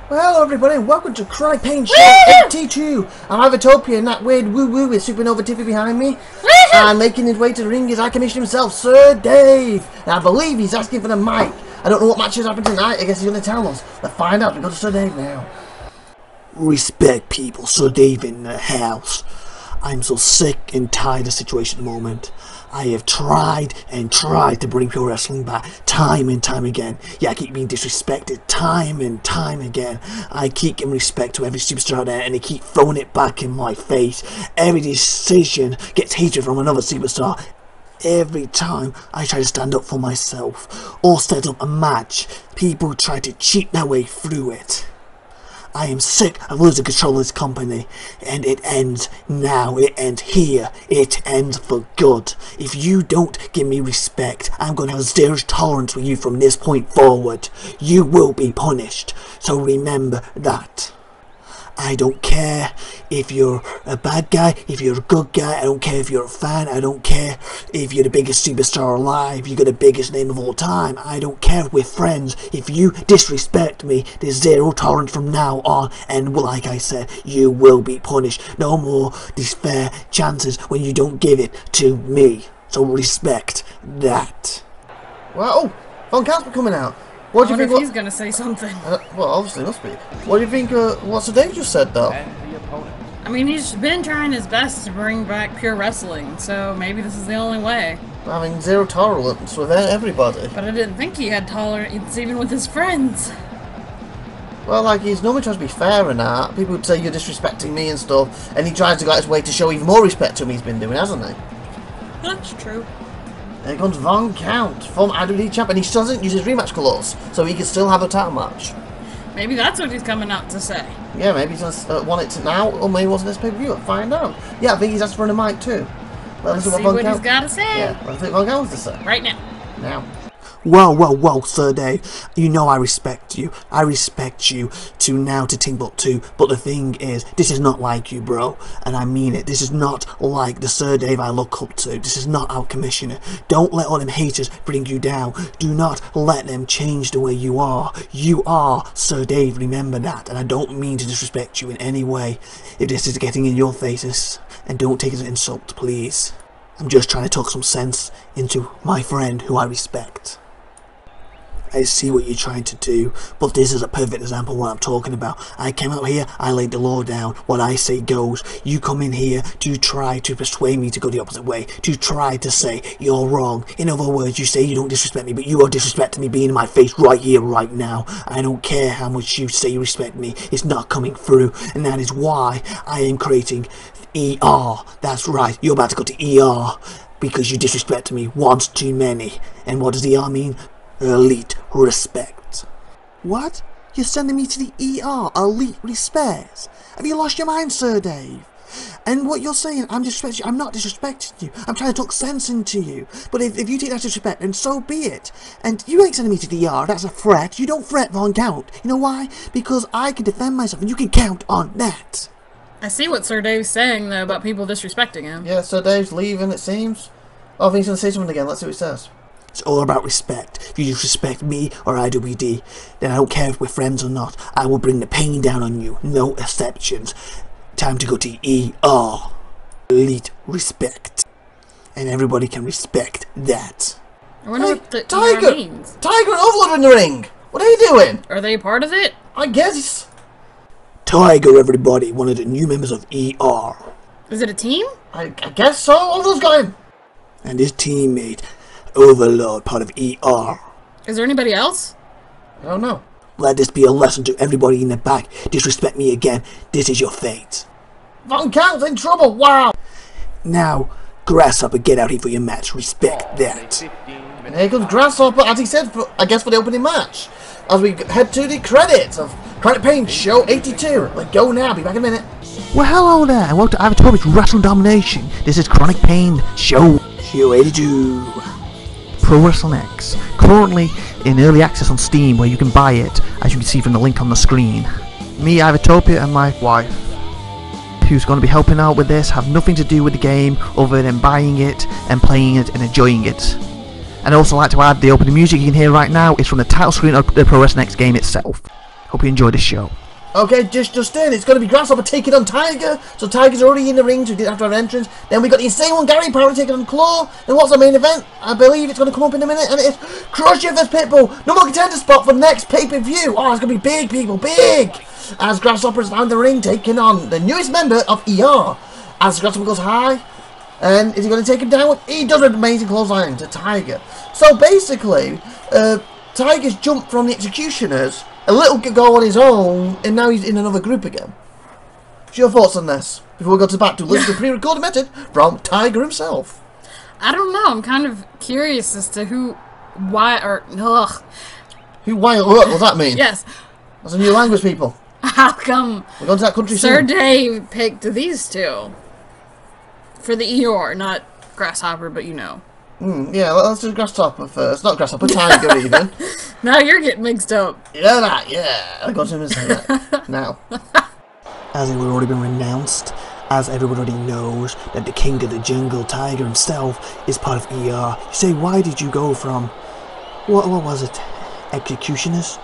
Well, hello everybody, and welcome to Kronic Show 82. I'm IVATOPIA, and that weird woo-woo with SupernovaTiffy behind me. And making his way to the ring is our commissioner himself, Sir Dave. Now, I believe he's asking for the mic. I don't know what matches happen tonight. I guess he's going to tell us. Let's find out. We go to Sir Dave now. Respect, people. Sir Dave in the house. I'm so sick and tired of the situation at the moment. I have tried and tried to bring pro wrestling back time and time again. Yeah, I keep being disrespected time and time again. I keep giving respect to every superstar out there, and they keep throwing it back in my face. Every decision gets hatred from another superstar. Every time I try to stand up for myself or set up a match, people try to cheat their way through it. I am sick of losing control of this company, and it ends now. It ends here. It ends for good. If you don't give me respect, I'm going to have zero tolerance with you from this point forward. You will be punished, so remember that. I don't care if you're a bad guy, if you're a good guy, I don't care if you're a fan, I don't care if you're the biggest superstar alive, you got the biggest name of all time, I don't care if we're friends. If you disrespect me, there's zero tolerance from now on, and like I said, you will be punished. No more these fair chances when you don't give it to me. So respect that. Well, Von Casper coming out. What do you think? If he's gonna say something. Well, obviously must be. What do you think? What Sir Dave just said, though? I mean, he's been trying his best to bring back pure wrestling, so maybe this is the only way. Having zero tolerance with everybody. But I didn't think he had tolerance even with his friends. Well, like, he's normally tries to be fair and that. People would say you're disrespecting me and stuff, and he tries to go out his way to show even more respect to him. He's been doing, hasn't he? That's true. There comes Von Count, former IWD champ, and he doesn't use his rematch clause, so he can still have a title match. Maybe that's what he's coming out to say. Yeah, maybe he's going to want it to now, or maybe it wasn't this pay-per-view. We'll find out. Yeah, I think he's asked for a mic too. Let's see what he's got to say. Yeah, let's see what Von Count has to say. Right now. Now. Well, Sir Dave, you know I respect you. I respect you to Timbuktu, but the thing is, this is not like you, bro, and I mean it. This is not like the Sir Dave I look up to. This is not our commissioner. Don't let all them haters bring you down. Do not let them change the way you are. You are Sir Dave, remember that, and I don't mean to disrespect you in any way if this is getting in your faces, and don't take it as an insult, please. I'm just trying to talk some sense into my friend who I respect. I see what you're trying to do, but this is a perfect example of what I'm talking about. I came out here, I laid the law down, what I say goes. You come in here to try to persuade me to go the opposite way, to try to say you're wrong. In other words, you say you don't disrespect me, but you are disrespecting me being in my face right here, right now. I don't care how much you say you respect me, it's not coming through, and that is why I am creating ER. That's right, you're about to go to ER, because you disrespected me once too many. And what does ER mean? Elite respect. What? You're sending me to the ER? Elite respect? Have you lost your mind, Sir Dave? And what you're saying, I'm disrespecting you. I'm not disrespecting you. I'm trying to talk sense into you. But if you take that disrespect, then so be it. And you ain't sending me to the ER. That's a threat. You don't threat Von Count. You know why? Because I can defend myself, and you can count on that. I see what Sir Dave's saying, though, about people disrespecting him. Yeah, Sir Dave's leaving, it seems. Oh, I think he's going to say something again. Let's see what he says. It's all about respect. If you disrespect me or IWD, then I don't care if we're friends or not. I will bring the pain down on you. No exceptions. Time to go to ER. Elite respect. And everybody can respect that. I wonder what the Tiger! ER means. Tiger and Overlord in the ring! What are you doing? Are they part of it? I guess. Tiger, everybody, one of the new members of ER. Is it a team? I guess so. Overlord's got him. And his teammate, Overlord, part of ER. Is there anybody else? I don't know. Let this be a lesson to everybody in the back. Disrespect me again, this is your fate. Von Count's in trouble, wow! Now, Grasshopper, get out here for your match. Respect that. And here comes Grasshopper, as he said, I guess for the opening match. As we head to the credits of Kronic Show 82. Let's go now, be back in a minute. Well, hello there, and welcome to IVATOPIA'S Wrestling Domination. This is Kronic Show 82. Pro Wrestling X, currently in early access on Steam, where you can buy it, as you can see from the link on the screen. Me, IVATOPIA, and my wife, who's going to be helping out with this, have nothing to do with the game other than buying it and playing it and enjoying it. And I'd also like to add, the opening music you can hear right now is from the title screen of the Pro Wrestling X game itself. Hope you enjoyed the show. Okay, just in. It's going to be Grasshopper taking on Tiger. So Tiger's already in the ring, so he didn't have to have an entrance. Then we got the insane one, Gary Power taking on Claw. And what's the main event? I believe it's going to come up in a minute. And it's Crusher vs Pitbull. No more contender spot for the next pay-per-view. Oh, it's going to be big, people, big. As Grasshopper's down the ring taking on the newest member of ER. As Grasshopper goes high. And is he going to take him down? He does an amazing clothesline to Tiger. So basically, Tiger's jumped from the Executioners. A little go on his own, and now he's in another group again. What's your thoughts on this? Before we go to back to listen to the pre-recorded message from Tiger himself. I don't know. I'm kind of curious as to who, why, or ugh. Who, why, what does that mean? Yes. That's a new language, people. How come We're going to that country Sir soon. Dave picked these two for the ER, not Grasshopper, but you know. Yeah, let's do Grasshopper first. Not Grasshopper, Tiger even. Now you're getting mixed up. Yeah. I got him to say that. Now. As it had already been announced, as everyone already knows, that the King of the Jungle, Tiger himself, is part of ER. You say, why did you go from, what was it, Executioners,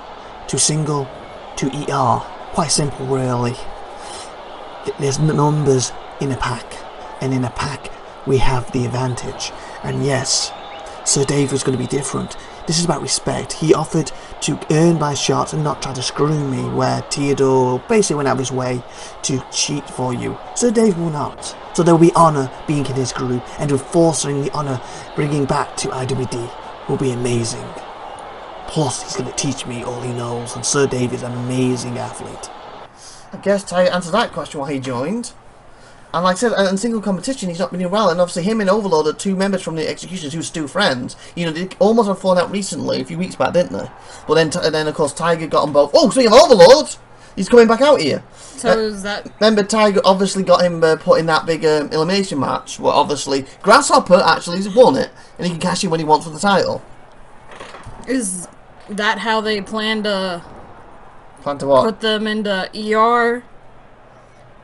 to Single, to ER? Quite simple, really. There's numbers in a pack, and in a pack we have the advantage. And yes, Sir Dave was going to be different. This is about respect. He offered to earn my shots and not try to screw me, where Theodore basically went out of his way to cheat for you. Sir Dave will not. So there will be honour being in his group, and enforcing the honour bringing back to IWD will be amazing. Plus, he's going to teach me all he knows, and Sir Dave is an amazing athlete. I guess Tiger answered that question why he joined. And like I said, in single competition, he's not been doing well. And obviously, him and Overlord are two members from the Executioners who are still friends. You know, they almost have fallen out recently, a few weeks back, didn't they? But then of course, Tiger got them both. Oh, speaking of Overlord, he's coming back out here. So is that... Remember, Tiger obviously got him put in that big elimination match. Well, obviously, Grasshopper actually has won it. And he can cash in when he wants for the title. Is that how they plan to... Plan to what? Put them into ER?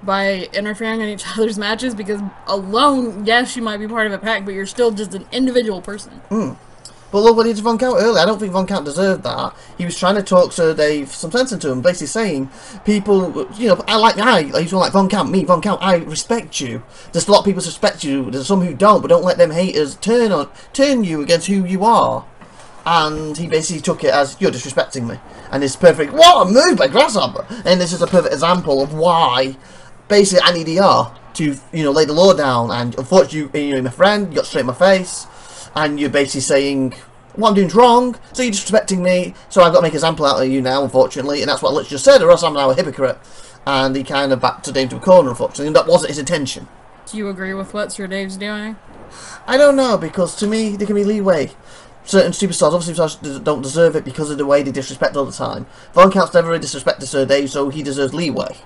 By interfering in each other's matches, because alone, yes, you might be part of a pack, but you're still just an individual person. But look what he did to Von Count earlier. I don't think Von Count deserved that. He was trying to talk Sir Dave some sense into him, basically saying, people, you know, he's like Von Count, me, Von Count, I respect you. There's a lot of people respect you, there's some who don't, but don't let them haters turn you against who you are. And he basically took it as, you're disrespecting me. And it's perfect, what a move by Grasshopper! And this is a perfect example of why basically I need ER to, you know, lay the law down. And unfortunately, you're my friend, you got straight in my face, and you're basically saying what I'm doing's wrong, so you're disrespecting me, so I've got to make an example out of you now, unfortunately. And that's what Litch just said, or else I'm now a hypocrite. And he kind of backed Dave to a corner, unfortunately, and that wasn't his intention. Do you agree with what Sir Dave's doing? I don't know, because to me there can be leeway. Certain superstars obviously don't deserve it because of the way they disrespect all the time. Von Count's never really disrespected Sir Dave, so he deserves leeway.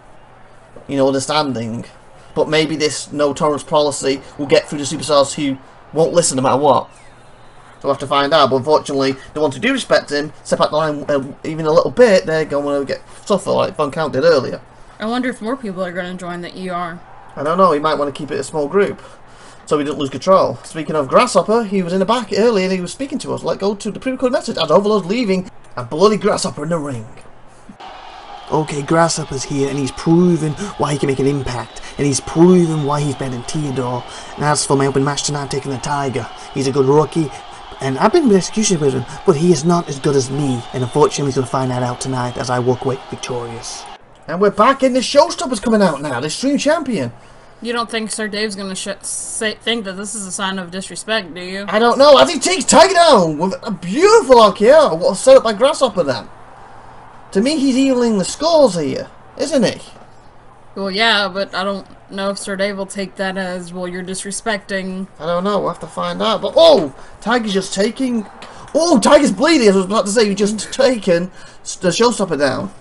You know, understanding. But maybe this no tolerance policy will get through the superstars who won't listen no matter what. So we'll have to find out. But unfortunately, the ones who do respect him, step out the line even a little bit, they're going to suffer like Von Count did earlier. I wonder if more people are going to join the ER. I don't know, he might want to keep it a small group, so we didn't lose control. Speaking of Grasshopper, he was in the back earlier and he was speaking to us. Let's go to the pre-recorded message as Overlord's leaving a bloody Grasshopper in the ring. Okay, Grasshopper's here, and he's proven why he can make an impact, and he's proven why he's better than Theodore. And as for my open match tonight, I'm taking the Tiger. He's a good rookie, and I've been with Execution with him, but he is not as good as me, and unfortunately he's going to find that out tonight as I walk away victorious. And we're back in the Showstoppers coming out now, the Stream Champion. You don't think Sir Dave's going to think that this is a sign of disrespect, do you? I don't know, as he takes Tiger down with a beautiful RKO. What was set up by Grasshopper then? To me, he's evening the scores here, isn't he? Well, yeah, but I don't know if Sir Dave will take that as, well, you're disrespecting. I don't know, we'll have to find out. But, oh, Tiger's just taking... Oh, Tiger's bleeding, as I was about to say. He's just taken the Showstopper down.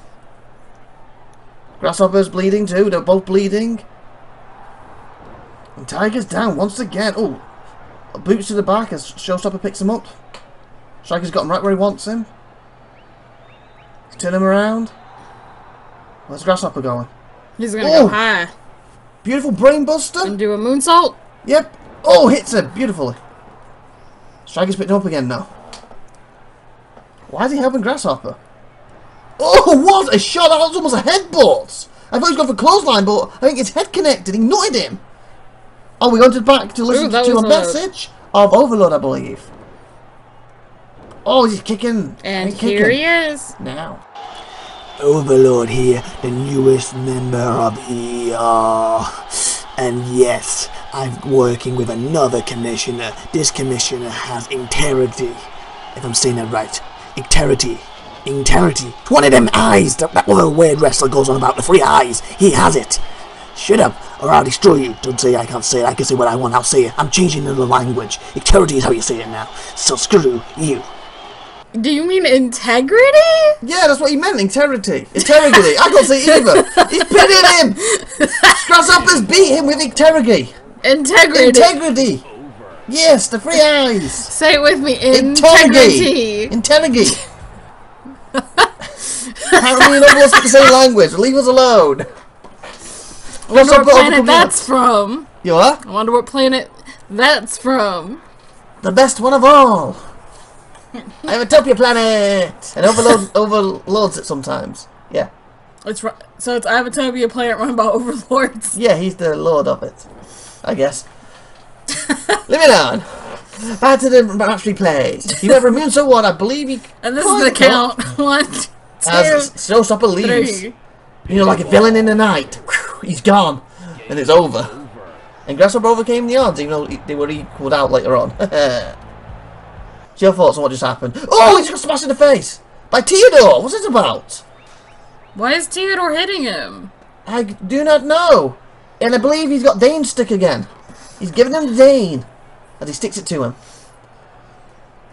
Grasshopper's bleeding too, they're both bleeding. And Tiger's down once again. Oh, boots to the back as Showstopper picks him up. Striker's got him right where he wants him. Turn him around. Where's Grasshopper going? He's gonna go high. Beautiful brainbuster. And do a moonsault? Yep. Oh, hits her beautifully. Striker's picked him up again now. Why is he helping Grasshopper? Oh, what a shot! That was almost a headbutt. I thought he was going for clothesline, but I think his head connected. He nutted him. Oh, we went back to listen to a message of Overlord, I believe. Oh, he's kicking. And he's here kicking. he is. Now. Overlord here, the newest member of ER. And yes, I'm working with another commissioner. This commissioner has integrity. If I'm saying that right. Integrity. One of them eyes that other weird wrestler goes on about, the 3 eyes. He has it. Shut up, or I'll destroy you. Don't say I can't say it. I can say what I want. I'll say it. I'm changing the language. Integrity is how you say it now. So screw you. Do you mean integrity? Yeah, that's what he meant. Integrity. I can't say it either. He's pinning him. Grasshopper's beat him with integrity. Integrity. Yes, the 3 eyes. Say it with me. Integrity. Apparently, none of us get the same language. Leave us alone. I wonder what planet that's from. You what? I wonder what planet that's from. The best one of all. IVATOPIA planet. And overloads it sometimes. Yeah. So it's IVATOPIA planet run by overlords. Yeah, he's the lord of it. I guess. Living on. Back to the match we played. He went from immune so what? I believe he. And this is the count. 1, 2, as Showstopper leaves. 3. You know, like a villain in the night. He's gone. And it's over. And Grasshopper overcame the odds, even though they were equalled out later on. What's your thoughts on what just happened? Oh, he just got smashed in the face! By Theodore! What's it about? Why is Theodore hitting him? I do not know. And I believe he's got Dane's stick again. He's giving him Dane. As he sticks it to him.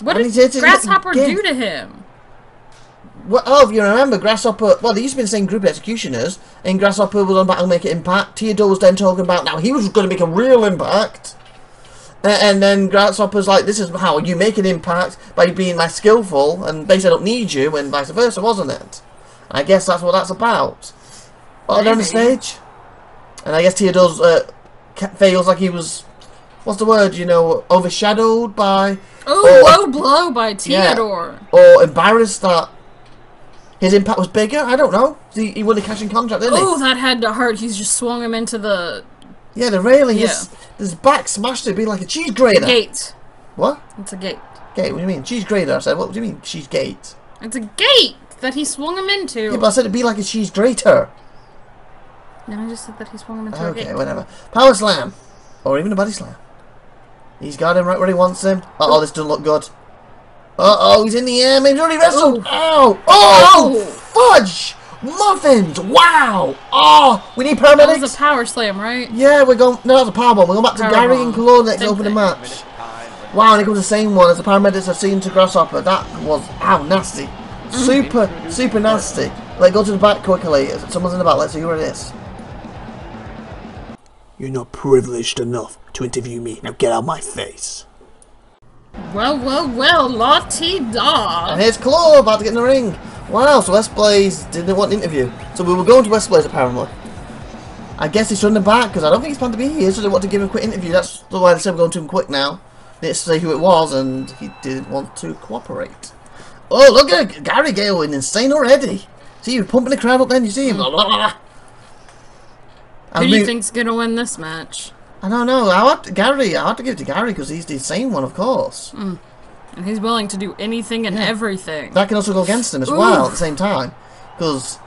What did Grasshopper do to him? Well, oh, if you remember, Grasshopper... Well, they used to be the same group of executioners. And Grasshopper was on Battle Make It Impact. Theodore was then talking about... Now, he was going to make a real impact. And then Grasshopper's like, this is how you make an impact. By being less skillful. And basically, I don't need you. And vice versa, wasn't it? I guess that's what that's about. Well, they're on the stage. And I guess Theodore's feels like he was... What's the word, you know, overshadowed by... Oh, low blow by Theodore. Yeah. Or embarrassed that his impact was bigger? I don't know. He won a cashing contract, didn't he? Oh, that had to hurt. He's just swung him into the... Yeah, the railing. Yeah. His back smashed it, being like a cheese grater. Gate. What? It's a gate. Gate, what do you mean? Cheese grater, I said. What do you mean, cheese gate? It's a gate that he swung him into. Yeah, but I said it'd be like a cheese grater. No, I just said that he swung him into a gate. Okay, whatever. Power slam. Or even a body slam. He's got him right where he wants him. Uh-oh, this doesn't look good. Uh-oh, he's in the air. Maybe he's already wrestled. Ow. Oh, fudge. Muffins. Wow. Oh, we need paramedics. That was a power slam, right? Yeah, we're going... No, that was a powerbomb. We're going back to Gary and Cologne next to open the match. Wow, and it comes the same one as the paramedics have seen to Grasshopper. That was... Ow, nasty. Super nasty. Like, go to the back quickly. Someone's in the back. Let's see who it is. You're not privileged enough to interview me. Now get out of my face. Well, la-ti-da. And here's Claw about to get in the ring. Wow, so West Blaze didn't want an interview. So we were going to West Blaze apparently. I guess he's running back because I don't think he's planned to be here, so they want to give him a quick interview. That's why they said we're going to him quick now. They didn't say who it was, and he didn't want to cooperate. Oh, look at Gary going insane already. See, you're pumping the crowd up then, you see him. Who do you think's going to win this match? I don't know. I have to give it to Gary because he's the insane one, of course. And he's willing to do anything and everything. That can also go against him as well at the same time. Because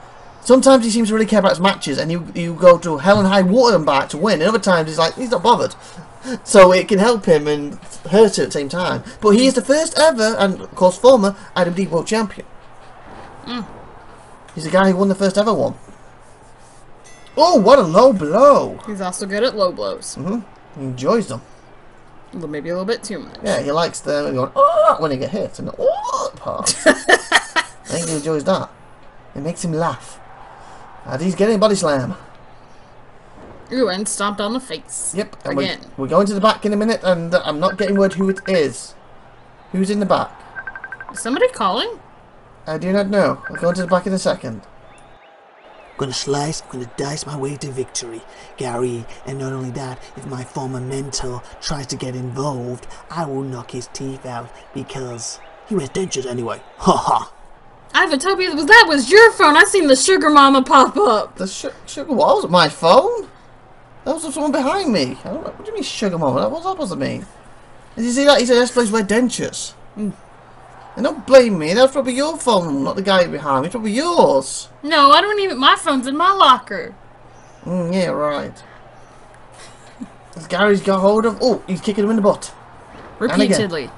sometimes he seems to really care about his matches and you go to hell and high water and back to win. And other times he's like, he's not bothered. So it can help him and hurt him at the same time. But he is the first ever, and of course former, IWD World Champion. He's the guy who won the first ever one. Oh, what a low blow. He's also good at low blows. He enjoys them. Well, maybe a little bit too much. Yeah, he likes them going, oh, when he get hit. And the part. I think he enjoys that. It makes him laugh. And he's getting a body slam. Ooh, and stomped on the face. Yep. And again. We're going to the back in a minute, and I'm not getting word who it is. Who's in the back? Is somebody calling? I do not know. We're going to the back in a second. I'm gonna slice, I'm gonna dice my way to victory, Gary, and not only that, if my former mentor tries to get involved, I will knock his teeth out, because he wears dentures anyway. Ha ha! IVATOPIA, that was your phone. I seen the sugar mama pop up. The sugar what? Was it my phone? That was someone behind me. I don't know. What do you mean sugar mama? What's that supposed to mean? Did you see that? He said this place wear dentures. And don't blame me. That's probably your phone, not the guy behind me. It's probably yours. No, I don't even. My phone's in my locker. Yeah, right. Gary's got hold of. Oh, he's kicking him in the butt. Repeatedly.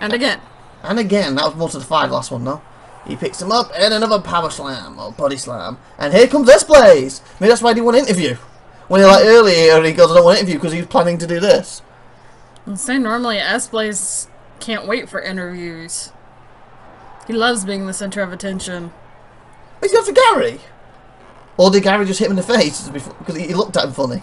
And again. And again. That was most of the 5 last one, though. He picks him up and another power slam or body slam. And here comes S-Blaze. Maybe that's why he didn't want to interview. When he like earlier he goes, I don't want to interview because he was planning to do this. I'll say normally S-Blaze can't wait for interviews. He loves being the center of attention. He's going for Gary. Or did Gary just hit him in the face because he looked at him funny?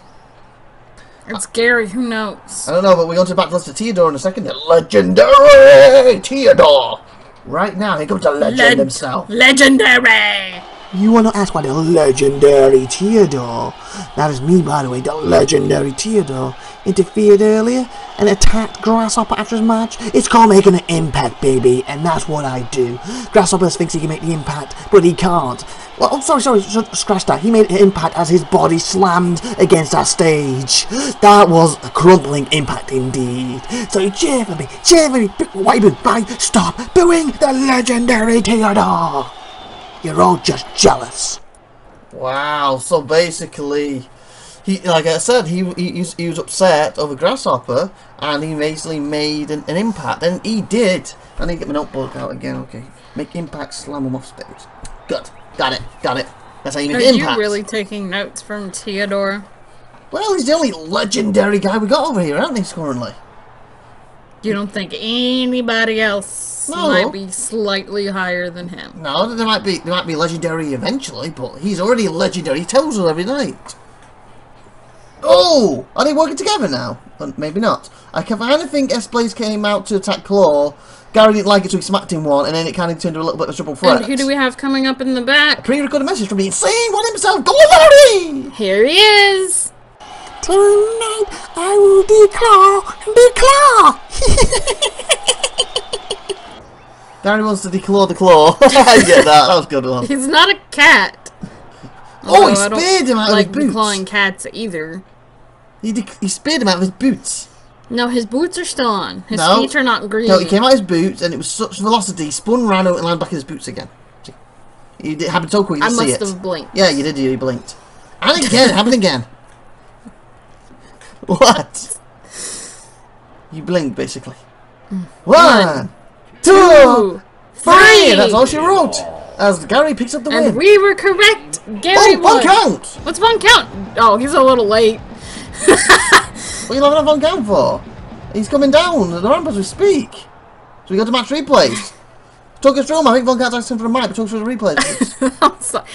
It's Gary, who knows? I don't know, but we're going to back to Theodore in a second. The legendary Theodore. Right now, here comes the legend himself. Legendary! You want to ask why the legendary Theodore? That is me, by the way, the legendary Theodore. Interfered earlier and attacked Grasshopper after his match. It's called making an impact, baby, and that's what I do. Grasshopper thinks he can make the impact, but he can't. Well, oh, sorry, scratch that. He made an impact as his body slammed against that stage. That was a crumbling impact indeed. So you cheer for me, why you booing? Right, stop booing the legendary Theodore. You're all just jealous. Wow, so basically, he, like I said, he was upset over Grasshopper, and he basically made an impact, and he did. I need to get my notebook out again, okay. Make impact, slam him off stage. Good. Got it. That's how you make impact. Are you really taking notes from Theodore? Well, he's the only legendary guy we got over here, aren't he, currently? You don't think anybody else might be slightly higher than him? No, they might be legendary eventually, but he's already legendary. He tells us every night. Oh! Are they working together now? Maybe not. I kind of think S-Blaze came out to attack Claw. Gary didn't like it, so he smacked him one, and then it kind of turned to a little bit of a triple threat. And who do we have coming up in the back? A pre-recorded message from the insane one himself, Go Larry! Here he is! Tonight I will declaw. Gary wants to declaw the claw. I get that. That was a good one. He's not a cat. Oh, he speared him out of his boots. Like clawing cats either. He speared him out of his boots. No, his boots are still on. His feet are not green. No, he came out of his boots, and it was such velocity, he spun round and landed back in his boots again. It happened so quick, you didn't see it. I must have blinked. Yeah, you did, you blinked. And again, it happened again. What? You blinked, basically. 1, 2, 3! That's all she wrote. As Gary picks up the win. And we were correct. Gary won. One count! What's one count? Oh, he's a little late. What are you having a one count for? He's coming down the ramp as we speak. So we go to match replays. Talk us through them. I think Von Cat's asking for the mic, but talk us through the replays. I'm sorry.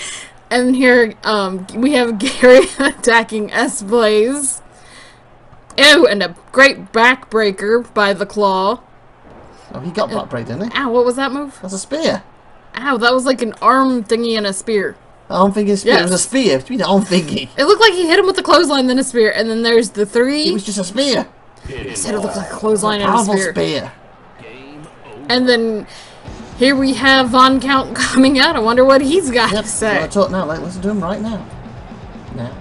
And here, we have Gary attacking S-Blaze. Ew, and a great backbreaker by the Claw. Oh, he got backbreak, didn't he? Ow, what was that move? That's a spear. Ow, that was like an arm thingy and a spear. Arm thingy spear. Yes. It was a spear. What do you mean arm thingy? It looked like he hit him with the clothesline, then a spear, and then there's the 3. It was just a spear. He said it looked like a clothesline and a Powerful spear. spear. And then here we have Von Count coming out. I wonder what he's got to say. I'll talk now. Listen to him right now. Now.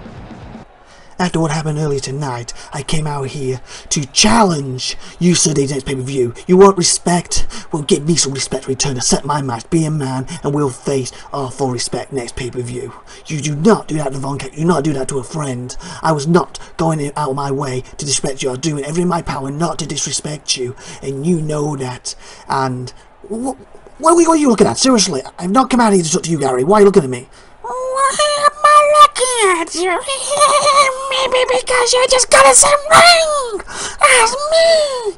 After what happened earlier tonight, I came out here to challenge you Sunday's next pay-per-view. You want respect? Well, give me some respect in return to set my match, be a man, and we'll face our full respect next pay-per-view. You do not do that to Von Cat. You do not do that to a friend. I was not going out of my way to disrespect you. I was doing everything in my power not to disrespect you, and you know that. And what are you looking at? Seriously, I've not come out here to talk to you, Gary. Why are you looking at me? Why am I looking at you? Maybe because you just got the same ring as me.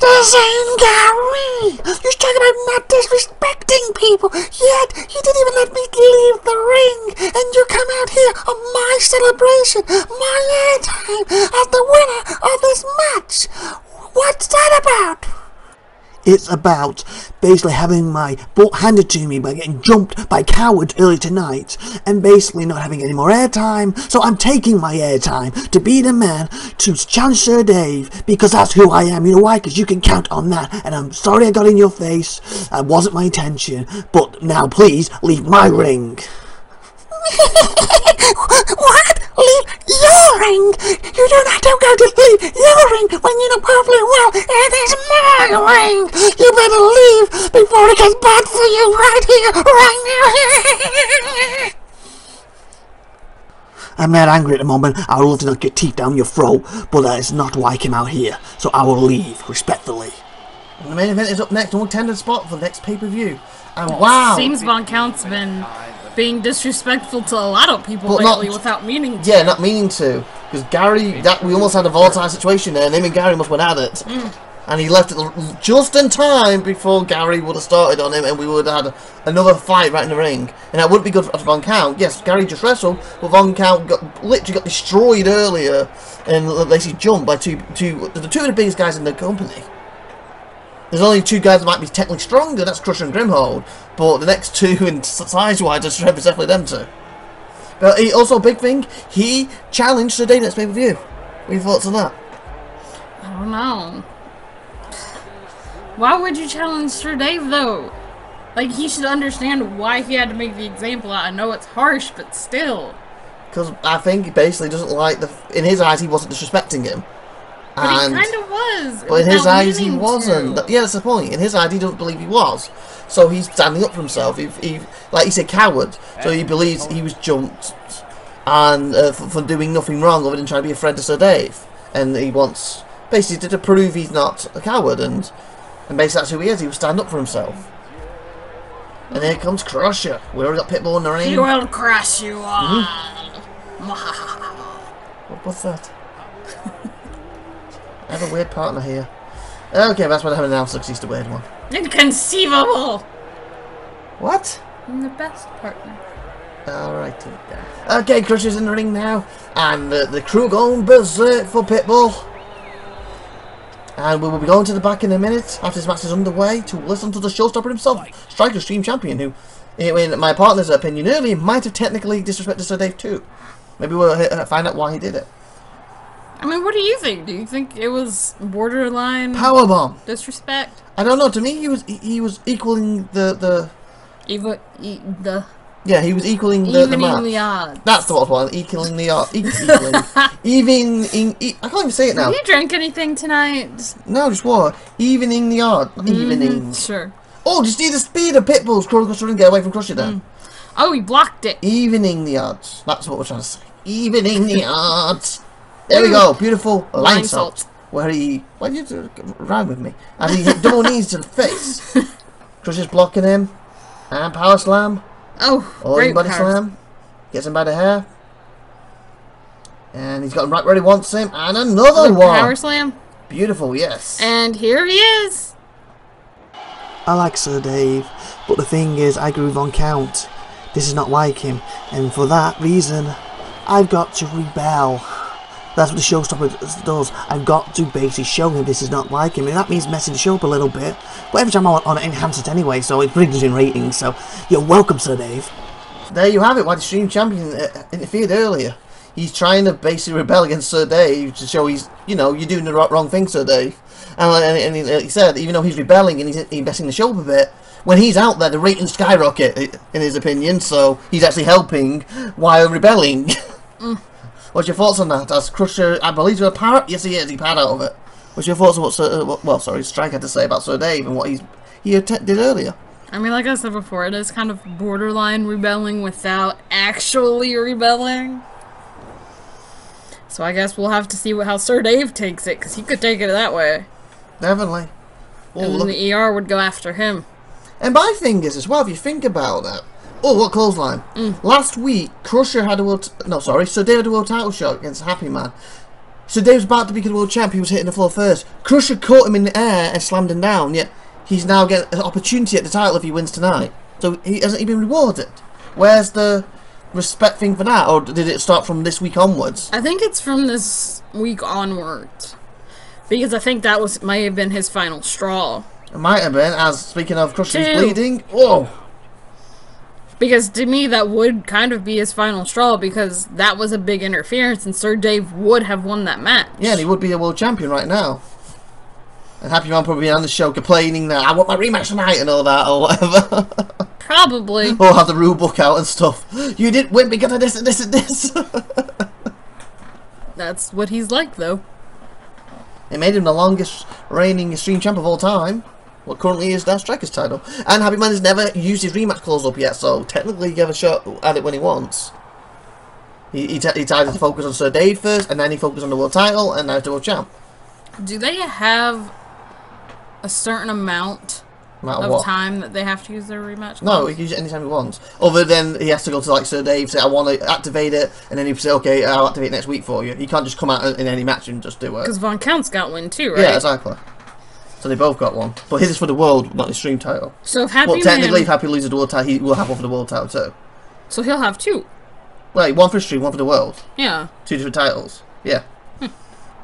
The same Gary. You're talking about not disrespecting people, yet you didn't even let me leave the ring, and you come out here on my celebration, my airtime, as the winner of this match. What's that about? It's about basically having my butt handed to me by getting jumped by Coward early tonight and basically not having any more airtime. So I'm taking my airtime to be the man to challenge Sir Dave because that's who I am. You know why? Because you can count on that. And I'm sorry I got in your face. That wasn't my intention. But now please leave my ring. What? Leave your ring? You do not have to leave your ring when you know perfectly well it is my ring. You better leave before it gets bad for you right here, right now. I'm not angry at the moment. I would love to knock your teeth down your throat, but that is not why I came out here. So I will leave respectfully. And the main event is up next. We'll tender the spot for the next pay-per-view. And wow! Seems Von Count's been being disrespectful to a lot of people But lately not- without meaning to. Yeah, not meaning to. Because Gary, we almost had a volatile situation there, and him and Gary must have went at it. And he left it just in time before Gary would have started on him, and we would have had another fight right in the ring. And that would be good for Von Count. Yes, Gary just wrestled, but Von Count literally got destroyed earlier, and basically jumped by the two of the biggest guys in the company. There's only two guys that might be technically stronger, that's Crusher and Grimhold, but the next two in size-wise are definitely them two. But he, also, big thing, he challenged Sir Dave next pay-per-view. What are your thoughts on that? I don't know. Why would you challenge Sir Dave, though? Like, he should understand why he had to make the example. I know it's harsh, but still. Because I think he basically doesn't like in his eyes, he wasn't disrespecting him. But he kind of was. But in his eyes, he meaning wasn't. to. Yeah, that's the point. In his eyes, he doesn't believe he was. So he's standing up for himself. He like he said, coward. So he believes he was jumped and for doing nothing wrong other than trying to be a friend to Sir Dave. And he wants basically to prove he's not a coward. And basically that's who he is. He will stand up for himself. And here comes Crusher. We already got Pitbull in the ring. He will crush you all. What's that? I have a weird partner here. Okay, that's what I have now. Looks he's the weird one. Inconceivable. What? I'm the best partner. Alright. Okay, Crusher's in the ring now. And the crew going berserk for Pitbull. And we will be going to the back in a minute after this match is underway to listen to the showstopper himself, Striker Stream Champion, who, in my partner's opinion earlier, might have technically disrespected Sir Dave too. Maybe we'll find out why he did it. I mean, what do you think? Do you think it was borderline Powerbomb. disrespect? I don't know. To me, he was equaling the. Yeah, he was equaling the match. The odds. That's the one. Equaling the odds. Evening. I can't even say it now. Have you drank anything tonight? No, just water. Evening the odds. Evening. Sure. Oh, just see the speed of Pitbull's crawling across the ring, get away from Crusher then. Oh, he blocked it. Evening the odds. That's what we're trying to say. Evening the odds. There we go. Beautiful line salt. Where he... Why did you rhyme with me? And he hit double knees to the face. Crusher's blocking him. And power slam. Oh, Or great body power. slam. Gets him by the hair. And he's got him right where he wants him. And another The one. power slam. Beautiful, yes. And here he is. I like Sir Dave, but the thing is, I agree with Von Count. This is not like him, and for that reason, I've got to rebel. That's what the showstopper does. I've got to basically show him this is not like him, and that means messing the show up a little bit. But every time I want to enhance it anyway, so it brings in ratings. So you're welcome, Sir Dave. There you have it. Why the Stream Champion interfered earlier. He's trying to basically rebel against Sir Dave to show he's, you're doing the wrong thing, Sir Dave. And he said, even though he's rebelling and he's messing the show up a bit, when he's out there, the ratings skyrocket, in his opinion, so he's actually helping while rebelling. What's your thoughts on that? As Crusher, I believe, he's a parrot? Yes, he is. He parrot out of it. What's your thoughts on what Strike had to say about Sir Dave and what he did earlier? I mean, like I said before, it is kind of borderline rebelling without actually rebelling. So I guess we'll have to see how Sir Dave takes it, because he could take it that way. Definitely. Oh, And then the ER would go after him. And my thing is, as well, if you think about that, oh, what clothesline. Last week, Crusher had Sir Dave had a world title shot against Happy Man. Sir Dave was about to become the world champ, he was hitting the floor first. Crusher caught him in the air and slammed him down, yet he's now getting an opportunity at the title if he wins tonight. So hasn't he been rewarded? Where's the respect thing for that, or did it start from this week onwards? I think it's from this week onwards. Because I think that may have been his final straw. It might have been, as speaking of Crusher's 2. bleeding. Whoa! Because to me, that would kind of be his final straw, because that was a big interference, and Sir Dave would have won that match. Yeah, and he would be a world champion right now. And Happy Man probably on the show complaining that I want my rematch tonight and all that, or whatever. Probably. Or have the rule book out and stuff. You didn't win because of this and this and this. That's what he's like, though. It made him the longest reigning Extreme Champ of all time. What currently is that Striker's title. And Happy Man has never used his rematch clause up yet, so technically he gave a shot at it when he wants. He tried to focus on Sir Dave first, and then he focused on the world title, and now he's the world champ. Do they have a certain amount Matter of what. time that they have to use their rematch clause? No, he can use it anytime he wants. Other than he has to go to like Sir Dave, say I want to activate it, and then he say, okay, I'll activate it next week for you. He can't just come out in any match and just do it. Because Von Count's got one too, right? Yeah, exactly. So they both got one. But his is for the world, not the Extreme title. So if Happy But technically, Man... if Happy loses the world title, he will have one for the world title too. So he'll have 2. Right, one for Extreme, one for the world. Yeah. 2 different titles. Yeah.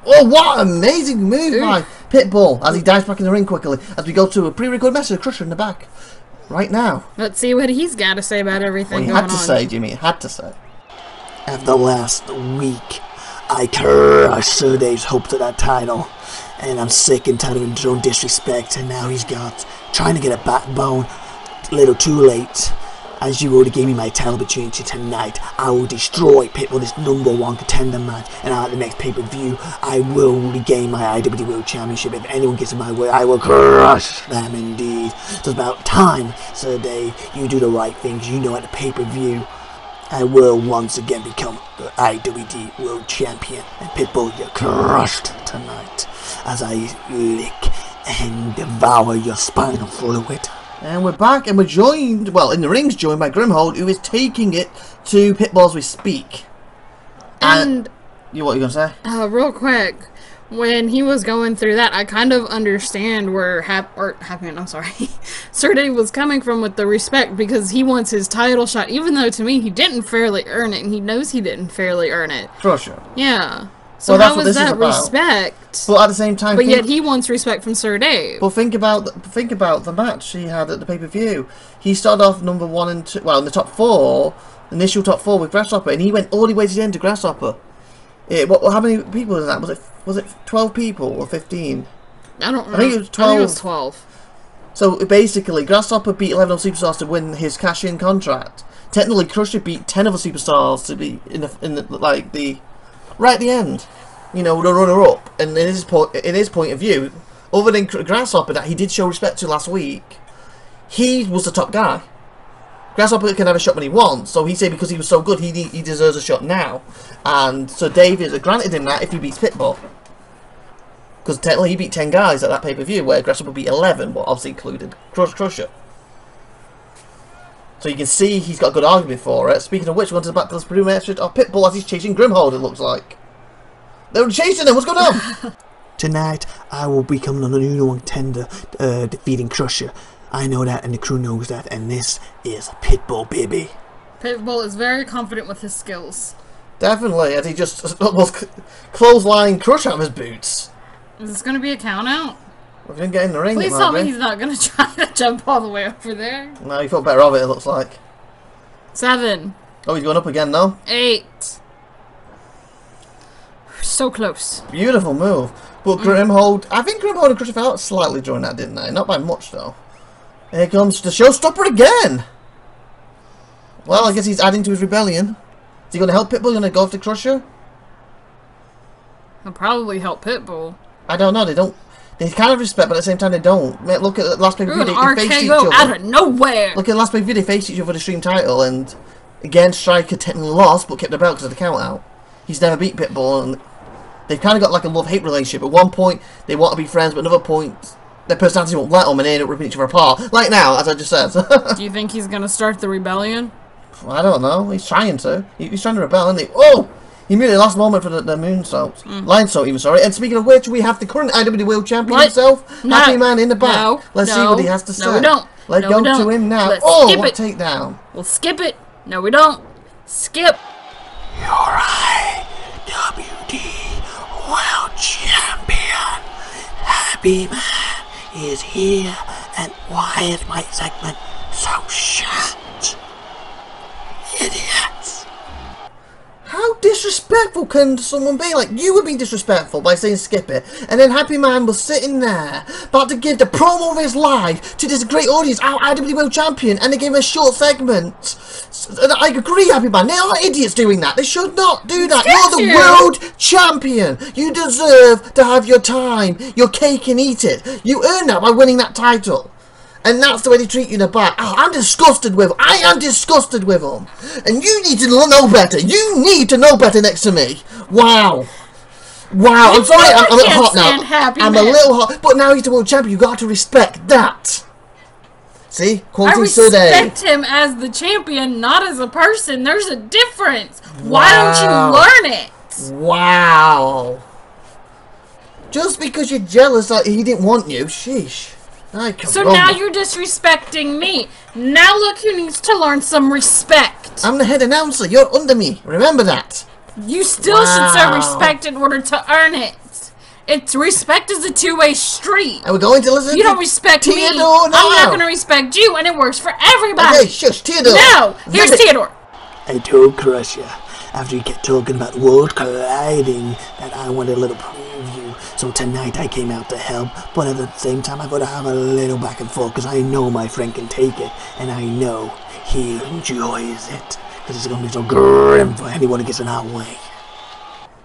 Oh, what an amazing move by Pitbull as he dives back in the ring quickly as we go to a pre-recorded message of Crusher in the back. Right now. Let's see what he's got to say about everything Well, he going had to on. say, Jimmy, he had to say. After last week, I crushed Sir Dave's hopes of that title. And I'm sick and tired of his own disrespect. And now he's got trying to get a backbone. A little too late. As you already gave me my title opportunity tonight, I will destroy Pitbull, this #1 contender match. And at the next pay-per-view, I will regain my IWD World Championship. If anyone gets in my way, I will crush them indeed. So it's about time, Sir Dave. You do the right things. You know at the pay-per-view, I will once again become the IWD World Champion. And Pitbull, you're crushed tonight as I lick and devour your spinal fluid. And we're back, and we're joined, well, in the ring's joined by Grimhold, who is taking it to Pitbull as we speak. And what are you going to say? real quick, when he was going through that, I kind of understand where Sir Dave was coming from with the respect, because he wants his title shot, even though to me he didn't fairly earn it, and he knows he didn't fairly earn it. Crusher. Yeah. So Well, that's how what is this is that about. respect? But at the same time, But yet he wants respect from Sir Dave. But think about the match he had at the pay-per-view. He started off #1 and 2, well, in the top 4, initial top 4 with Grasshopper, and he went all the way to the end to Grasshopper. How many people was that? Was it 12 people or 15? I don't know. I think it was 12. I think it was 12. So basically, Grasshopper beat 11 other superstars to win his cash-in contract. Technically, Crusher beat 10 other superstars to be in the right at the end. You know, the runner-up. And in his point of view, other than Grasshopper that he did show respect to last week, he was the top guy. Grasshopper can have a shot when he wants, so he said because he was so good, he deserves a shot now. And so David granted him that if he beats Pitbull. Because technically he beat 10 guys at that pay-per-view, where Grasshopper beat 11, but obviously included Crusher. So you can see he's got a good argument for it. Speaking of which, we're going to the back to this message of Pitbull as he's chasing Grimhold, it looks like. They were chasing him, what's going on? Tonight, I will become the #1 contender, defeating Crusher. I know that, and the crew knows that, and this is Pitbull, baby. Pitbull is very confident with his skills. Definitely, as he just almost clothesline Crusher out of his boots. Is this going to be a count out? We're going to get in the ring. Please tell me he's not going to try to jump all the way over there. No, he felt better of it, it looks like. 7. Oh, he's going up again, though. 8. So close. Beautiful move. But Grimhold, I think Grimhold and Crusher fell out slightly during that, didn't they? Not by much, though. Here comes the showstopper again. Well, I guess he's adding to his rebellion. Is he going to help Pitbull? Going to go after Crusher? He'll probably help Pitbull. I don't know. They don't. They kind of respect, but at the same time they don't. Mate, look at the last pay-per-view. They faced each RKO out other. of nowhere. Look at the last pay-per-view. They faced each other for the Extreme title, and again, Striker technically lost, but kept the belt because of the count out. He's never beat Pitbull, and they've kind of got like a love-hate relationship. At one point, they want to be friends, but another point, their personality won't let them, and they end up ripping each other apart. Like now, as I just said. Do you think he's gonna start the rebellion? I don't know. He's trying to. He's trying to rebel, isn't he? Oh! He made the last moment for the moonsault. Linesault, even, sorry. And speaking of which, we have the current IWD World Champion himself, No. Happy Man, in the back. No. Let's see what he has to say. No, we don't. Let's No, go we don't. to him now. Let's Oh, skip what it. takedown. We'll skip it. No, we don't. Skip. You're IWD World Champion. Happy Man is here. And why is my segment so short? Idiots. How disrespectful can someone be? Like, you were being disrespectful by saying skip it, and then Happy Man was sitting there about to give the promo of his life to this great audience, our IWD World Champion, and they gave him a short segment. And I agree, Happy Man, they are idiots doing that. They should not do that. You're the world champion. You deserve to have your time, your cake, and eat it. You earned that by winning that title. And that's the way they treat you in the back. Oh, I'm disgusted with them. I am disgusted with them. And you need to know better. You need to know better next to me. Wow. Wow. I'm sorry. I'm a little hot now. I'm a little hot. But now he's the world champion. You got to respect that. See? I respect him as the champion, not as a person. There's a difference. Wow. Why don't you learn it? Wow. Just because you're jealous that he didn't want you. Sheesh. So now you're disrespecting me. Now look who needs to learn some respect. I'm the head announcer. You're under me. Remember that. You still should show respect in order to earn it. It's respect is a two-way street. Are we going to listen? You don't respect me. I'm not going to respect you, and it works for everybody. Okay, shush, Theodore. No, here's Theodore. I told Crusher, after you kept talking about world colliding, that I wanted a little preview. So tonight I came out to help, but at the same time I gotta have a little back and forth, because I know my friend can take it, and I know he enjoys it, because it's gonna be so grim for anyone who gets in our way.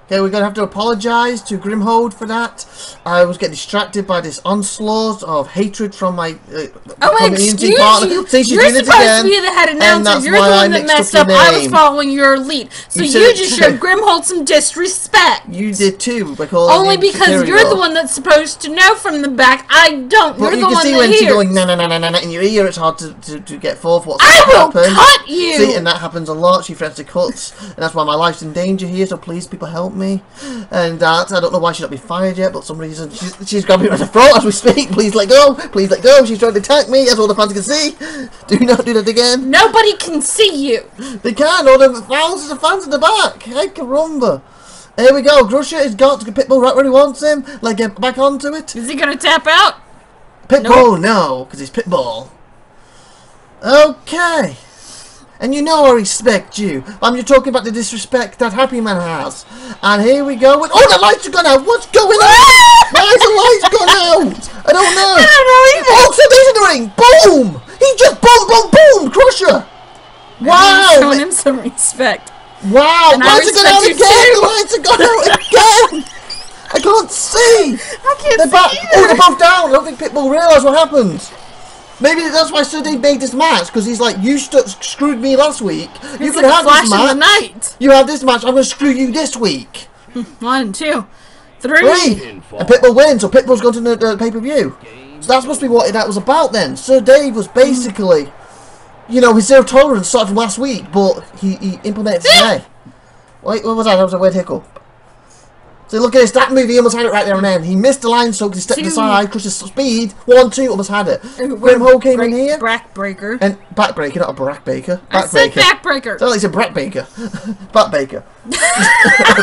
Okay, we're going to have to apologise to Grimhold for that. I was getting distracted by this onslaught of hatred from my community partner. You're supposed to be the head announcer. You're the one that messed up. I was following your lead. So you just showed Grimhold some disrespect. You did too. Only because you're the one that's supposed to know from the back. I don't. You're the one that hears. You can see when she's going na na na na na in your ear. It's hard to get forth what's happened. I will cut you. See, and that happens a lot. She threatens to cuts, and that's why my life's in danger here. So please, people, help me. And I don't know why she's not been fired yet, but some reason she's grabbing her at the throat as we speak. Please let go. Please let go. She's trying to attack me. That's all the fans can see. Do not do that again. Nobody can see you. They can. All the thousands of fans in the back. Hey, caramba. Here we go. Crusher has got to Pitbull right where he wants him. Like, get back onto it. Is he going to tap out? Pitbull, no, because he's Pitbull. Okay. And you know I respect you. I'm just talking about the disrespect that Happy Man has. And here we go. Oh, the lights have gone out. What's going on? Why has the lights gone out? I don't know. I don't know either. Oh, so there's in the ring. Boom. He just boom, boom, boom. Crusher. Wow. Showing him some respect. Wow. And lights have gone out again. The lights have gone out again. I can't see. I can't see either. Oh, they're both down. I don't think Pitbull realised what happened. Maybe that's why Sir Dave made this match, because he's like, you screwed me last week. You can have this match. You have this match. I'm going to screw you this week. 1, 2, 3. And Pitbull wins, so Pitbull's gone to the pay-per-view. So that's supposed to be what that was about then. Sir Dave was basically, you know, his zero tolerance started from last week, but he implemented it today. Wait, what was that? That was a weird hiccup. So look at this, that movie, he almost had it right there and then. He missed the line, so he stepped aside, crushed his speed. 1, 2, almost had it. Grimhold came in here. Backbreaker. And backbreaker, not a backbaker. I said backbreaker. So it's a backbaker. Backbaker.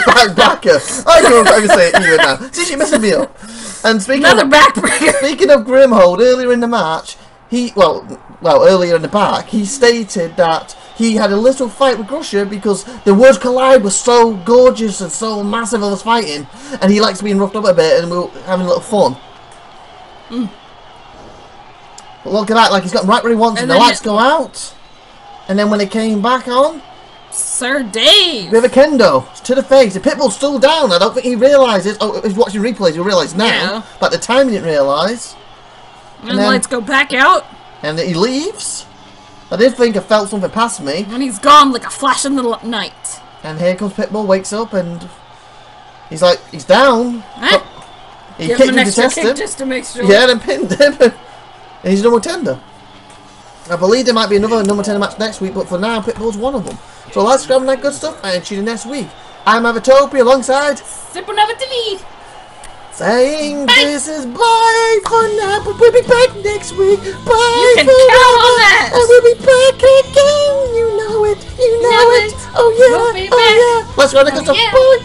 Backbacker. I can't even say it even now. See, she's messing me up. And another backbreaker. Speaking of Grimhold, earlier in the match, earlier in the back, he stated that he had a little fight with Crusher because the Worlds Collide was so gorgeous and so massive of us fighting, and he likes being roughed up a bit, and we were having a little fun. But look at that, like he's got him right where he wants, and the lights go out, and then when they came back on, Sir Dave! We have a kendo to the face. The Pitbull's still down. I don't think he realises. Oh, he's watching replays. He'll realise now. Yeah. But at the time he didn't realise. And then lights go back out. And then he leaves. I did think I felt something past me. And he's gone like a flash in the night. And here comes Pitbull, wakes up, and he's like, he's down. He kicked him to test him. Just to make sure. Yeah, and pinned him. And he's a number 10er. I believe there might be another number 10 match next week, but for now, Pitbull's one of them. So let's grab that good stuff and tune in next week. I'm IVATOPIA alongside SupernovaTiffy. Saying this is bye for now, but we'll be back next week. Bye. You can count on that. And we'll be back again. You know it. You know it. Oh yeah. We'll be back. Yeah. Let's grab that good stuff. Bye.